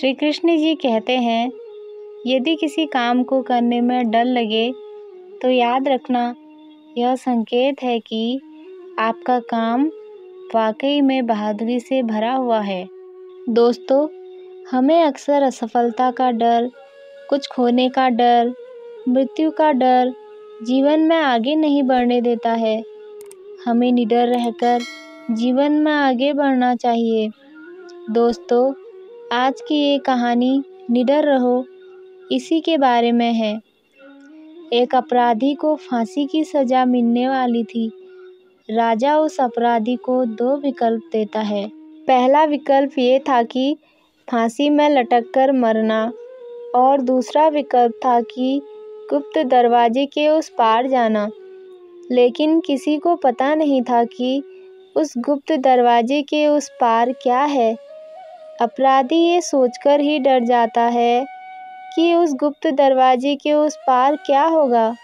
श्री कृष्ण जी कहते हैं, यदि किसी काम को करने में डर लगे तो याद रखना, यह संकेत है कि आपका काम वाकई में बहादुरी से भरा हुआ है। दोस्तों, हमें अक्सर असफलता का डर, कुछ खोने का डर, मृत्यु का डर जीवन में आगे नहीं बढ़ने देता है। हमें निडर रहकर जीवन में आगे बढ़ना चाहिए। दोस्तों, आज की ये कहानी निडर रहो इसी के बारे में है। एक अपराधी को फांसी की सज़ा मिलने वाली थी। राजा उस अपराधी को 2 विकल्प देता है। पहला विकल्प ये था कि फांसी में लटककर मरना और दूसरा विकल्प था कि गुप्त दरवाजे के उस पार जाना। लेकिन किसी को पता नहीं था कि उस गुप्त दरवाजे के उस पार क्या है। अपराधी ये सोचकर ही डर जाता है कि उस गुप्त दरवाजे के उस पार क्या होगा।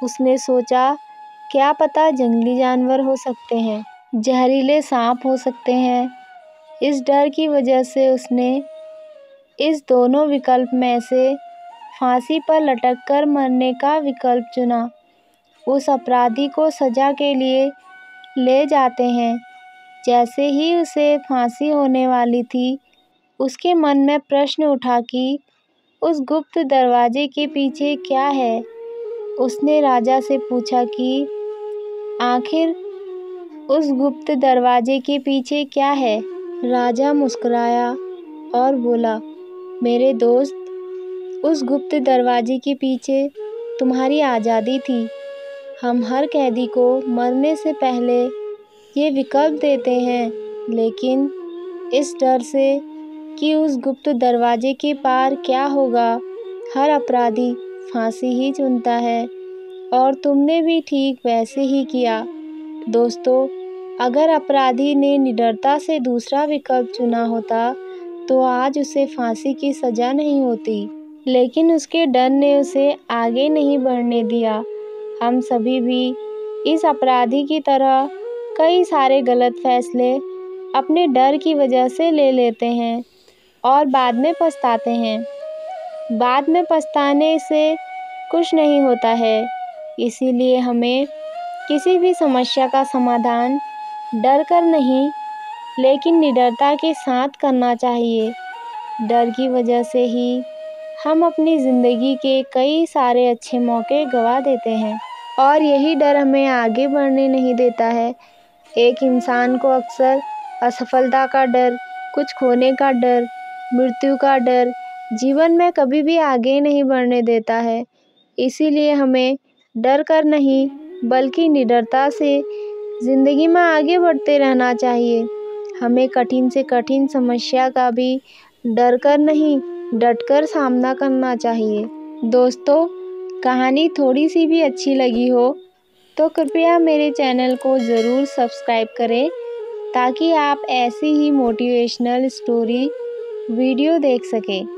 उसने सोचा, क्या पता जंगली जानवर हो सकते हैं, जहरीले सांप हो सकते हैं। इस डर की वजह से उसने इस दोनों विकल्प में से फांसी पर लटककर मरने का विकल्प चुना। उस अपराधी को सज़ा के लिए ले जाते हैं। जैसे ही उसे फांसी होने वाली थी, उसके मन में प्रश्न उठा कि उस गुप्त दरवाजे के पीछे क्या है। उसने राजा से पूछा कि आखिर उस गुप्त दरवाजे के पीछे क्या है। राजा मुस्कुराया और बोला, मेरे दोस्त, उस गुप्त दरवाजे के पीछे तुम्हारी आज़ादी थी। हम हर कैदी को मरने से पहले ये विकल्प देते हैं, लेकिन इस डर से कि उस गुप्त दरवाजे के पार क्या होगा, हर अपराधी फांसी ही चुनता है। और तुमने भी ठीक वैसे ही किया। दोस्तों, अगर अपराधी ने निडरता से दूसरा विकल्प चुना होता तो आज उसे फांसी की सज़ा नहीं होती, लेकिन उसके डर ने उसे आगे नहीं बढ़ने दिया। हम सभी भी इस अपराधी की तरह कई सारे गलत फैसले अपने डर की वजह से ले लेते हैं और बाद में पछताते हैं। बाद में पछताने से कुछ नहीं होता है। इसीलिए हमें किसी भी समस्या का समाधान डर कर नहीं, लेकिन निडरता के साथ करना चाहिए। डर की वजह से ही हम अपनी ज़िंदगी के कई सारे अच्छे मौके गंवा देते हैं और यही डर हमें आगे बढ़ने नहीं देता है। एक इंसान को अक्सर असफलता का डर, कुछ खोने का डर, मृत्यु का डर जीवन में कभी भी आगे नहीं बढ़ने देता है। इसीलिए हमें डर कर नहीं, बल्कि निडरता से ज़िंदगी में आगे बढ़ते रहना चाहिए। हमें कठिन से कठिन समस्या का भी डर कर नहीं, डटकर सामना करना चाहिए। दोस्तों, कहानी थोड़ी सी भी अच्छी लगी हो तो कृपया मेरे चैनल को ज़रूर सब्सक्राइब करें, ताकि आप ऐसी ही मोटिवेशनल स्टोरी वीडियो देख सकें।